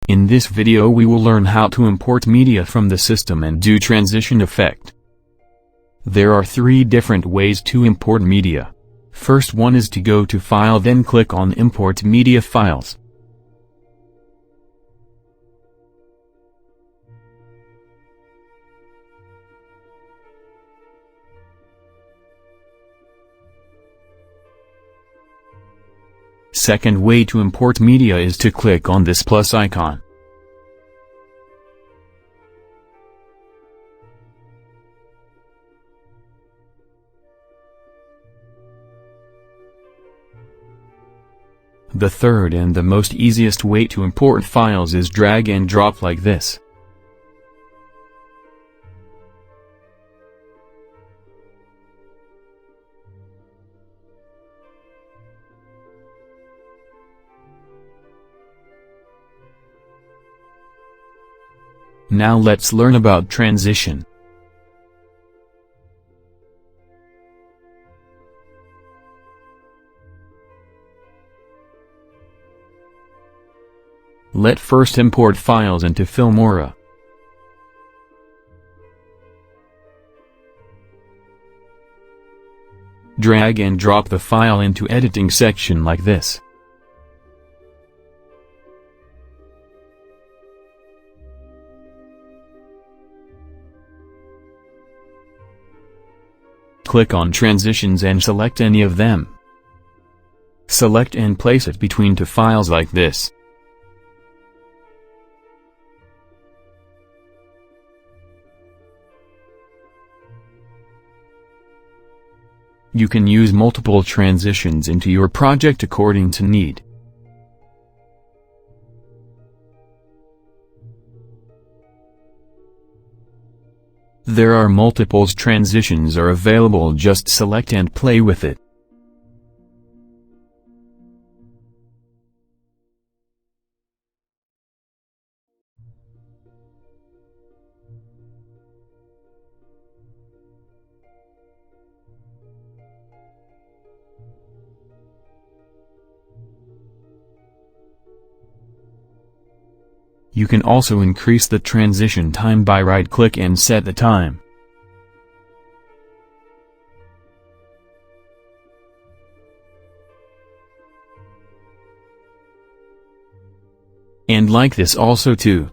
In this video we will learn how to import media from the system and do transition effect. There are 3 different ways to import media. First one is to go to File, then click on Import Media Files. Second way to import media is to click on this plus icon. The third and the most easiest way to import files is drag and drop like this. Now let's learn about transition. Let's first import files into Filmora. Drag and drop the file into editing section like this. Click on Transitions and select any of them. Select and place it between 2 files like this. You can use multiple transitions into your project according to need. There are multiple transitions are available, just select and play with it. You can also increase the transition time by right-click and set the time. And like this also too.